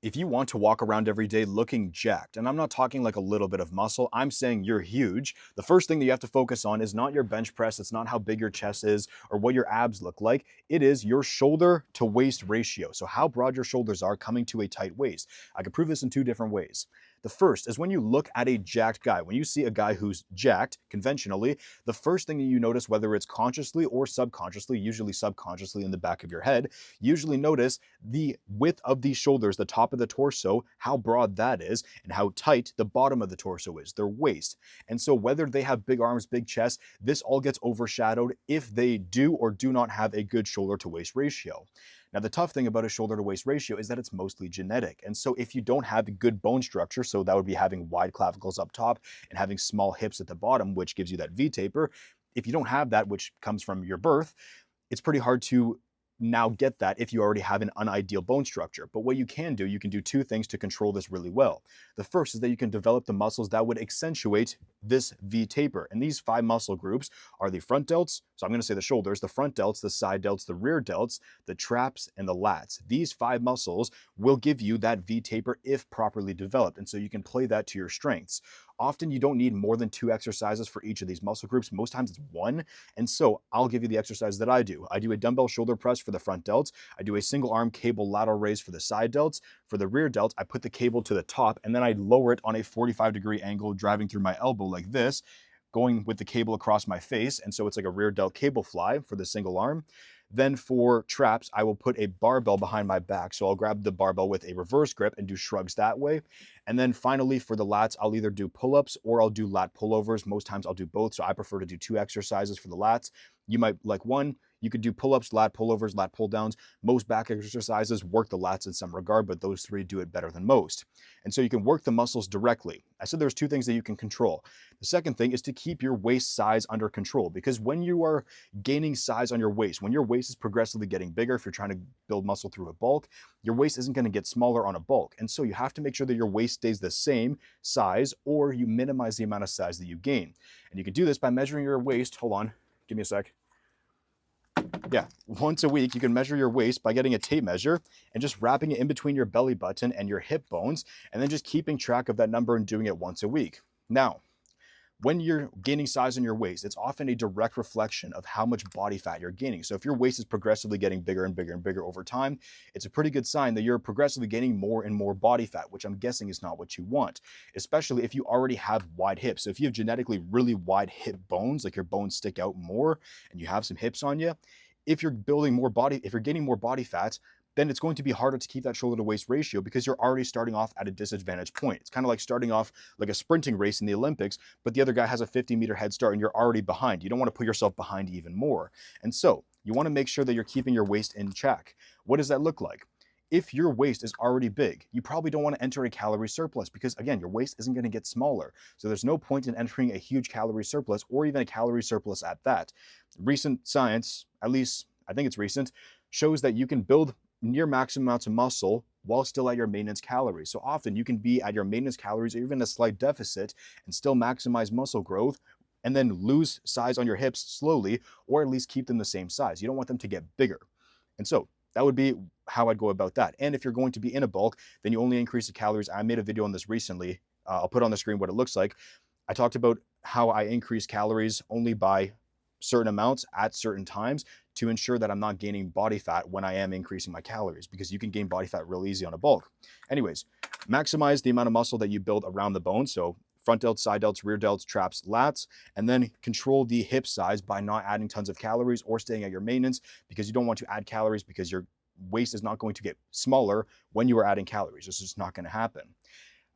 If you want to walk around every day looking jacked, and I'm not talking like a little bit of muscle, I'm saying you're huge, the first thing that you have to focus on is not your bench press, it's not how big your chest is or what your abs look like. It is your shoulder to waist ratio. So, how broad your shoulders are coming to a tight waist. I can prove this in two different ways. The first is when you look at a jacked guy. When you see a guy who's jacked conventionally, the first thing that you notice, whether it's consciously or subconsciously, usually subconsciously in the back of your head, usually notice the width of the shoulders, the top of the torso, how broad that is, and how tight the bottom of the torso is, their waist. And so whether they have big arms, big chest, this all gets overshadowed if they do or do not have a good shoulder to waist ratio. Now, the tough thing about a shoulder to waist ratio is that it's mostly genetic. And so if you don't have a good bone structure, so that would be having wide clavicles up top and having small hips at the bottom, which gives you that V taper. If you don't have that, which comes from your birth, it's pretty hard to now get that if you already have an unideal bone structure. But what you can do two things to control this really well. The first is that you can develop the muscles that would accentuate this V taper. And these 5 muscle groups are the front delts, so I'm going to say the shoulders, the front delts, the side delts, the rear delts, the traps, and the lats. These 5 muscles will give you that V taper if properly developed. And so you can play that to your strengths. Often you don't need more than 2 exercises for each of these muscle groups. Most times it's 1. And so I'll give you the exercise that I do. I do a dumbbell shoulder press for the front delts. I do a single arm cable lateral raise for the side delts. For the rear delts, I put the cable to the top and then I lower it on a 45-degree angle, driving through my elbow like this, going with the cable across my face. And so it's like a rear delt cable fly for the single arm. Then for traps, I will put a barbell behind my back. So I'll grab the barbell with a reverse grip and do shrugs that way. And then finally for the lats, I'll either do pull-ups or I'll do lat pullovers. Most times I'll do both. So I prefer to do 2 exercises for the lats. You might like one. You could do pull-ups, lat pullovers, lat pull-downs. Most back exercises work the lats in some regard, but those 3 do it better than most. And so you can work the muscles directly. I said there's 2 things that you can control. The second thing is to keep your waist size under control, because when you are gaining size on your waist, when your waist is progressively getting bigger, if you're trying to build muscle through a bulk, your waist isn't going to get smaller on a bulk. And so you have to make sure that your waist stays the same size or you minimize the amount of size that you gain. And you can do this by measuring your waist. Hold on, give me a sec. Yeah, once a week, you can measure your waist by getting a tape measure and just wrapping it in between your belly button and your hip bones, and then just keeping track of that number and doing it once a week. Now, when you're gaining size on your waist, it's often a direct reflection of how much body fat you're gaining. So if your waist is progressively getting bigger and bigger and bigger over time, it's a pretty good sign that you're progressively gaining more and more body fat, which I'm guessing is not what you want, especially if you already have wide hips. So if you have genetically really wide hip bones, like your bones stick out more and you have some hips on you, if you're building more body, if you're gaining more body fat, then it's going to be harder to keep that shoulder to waist ratio because you're already starting off at a disadvantage point. It's kind of like starting off like a sprinting race in the Olympics, but the other guy has a 50-meter head start and you're already behind. You don't want to put yourself behind even more. And so you want to make sure that you're keeping your waist in check. What does that look like? If your waist is already big, you probably don't want to enter a calorie surplus because, again, your waist isn't going to get smaller. So there's no point in entering a huge calorie surplus or even a calorie surplus at that. Recent science, at least I think it's recent, shows that you can build near maximum amounts of muscle while still at your maintenance calories. So often you can be at your maintenance calories or even a slight deficit and still maximize muscle growth and then lose size on your hips slowly, or at least keep them the same size. You don't want them to get bigger. And so that would be how I'd go about that. And if you're going to be in a bulk, then you only increase the calories. I made a video on this recently. I'll put on the screen what it looks like. I talked about how I increase calories only by certain amounts at certain times to ensure that I'm not gaining body fat when I am increasing my calories, because you can gain body fat real easy on a bulk. Anyways, maximize the amount of muscle that you build around the bone. So front delts, side delts, rear delts, traps, lats, and then control the hip size by not adding tons of calories or staying at your maintenance, because you don't want to add calories because your waist is not going to get smaller when you are adding calories. This is just not going to happen.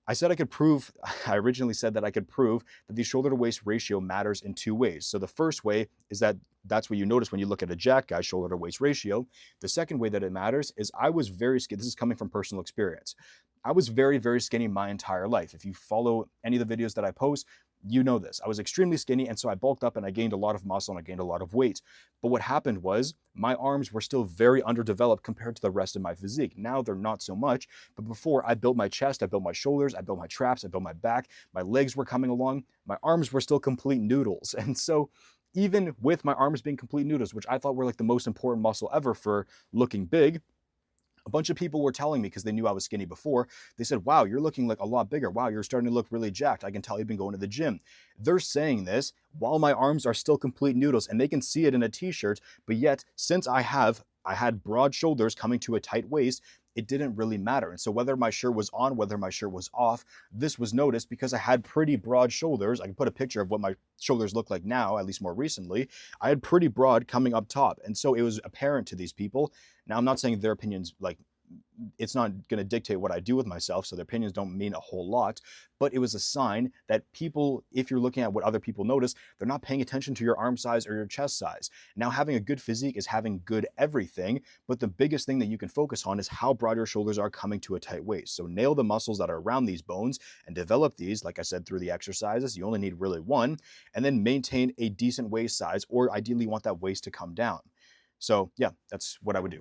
I originally said that I could prove that the shoulder to waist ratio matters in 2 ways. So the first way is that's what you notice when you look at a jack guy's shoulder to waist ratio. The second way that it matters is I was very skinny. This is coming from personal experience. I was very, very skinny my entire life. If you follow any of the videos that I post, you know this. I was extremely skinny, and so I bulked up and I gained a lot of muscle and I gained a lot of weight. But what happened was my arms were still very underdeveloped compared to the rest of my physique. Now they're not so much, but before I built my chest, I built my shoulders, I built my traps, I built my back, my legs were coming along, my arms were still complete noodles. And so even with my arms being complete noodles, which I thought were like the most important muscle ever for looking big, A bunch of people were telling me, because they knew I was skinny before, they said, wow, you're looking like a lot bigger. Wow, you're starting to look really jacked. I can tell you've been going to the gym. They're saying this while my arms are still complete noodles, and they can see it in a t-shirt. But yet, since I had broad shoulders coming to a tight waist, it didn't really matter. And so whether my shirt was on, whether my shirt was off, this was noticed because I had pretty broad shoulders. I can put a picture of what my shoulders look like now, at least more recently. I had pretty broad coming up top. And so it was apparent to these people. Now, I'm not saying their opinions, like, it's not going to dictate what I do with myself, so their opinions don't mean a whole lot, but it was a sign that people, if you're looking at what other people notice, they're not paying attention to your arm size or your chest size. Now, having a good physique is having good everything, but the biggest thing that you can focus on is how broad your shoulders are coming to a tight waist. So nail the muscles that are around these bones and develop these, like I said, through the exercises. You only need really one, and then maintain a decent waist size, or ideally you want that waist to come down. So yeah, that's what I would do.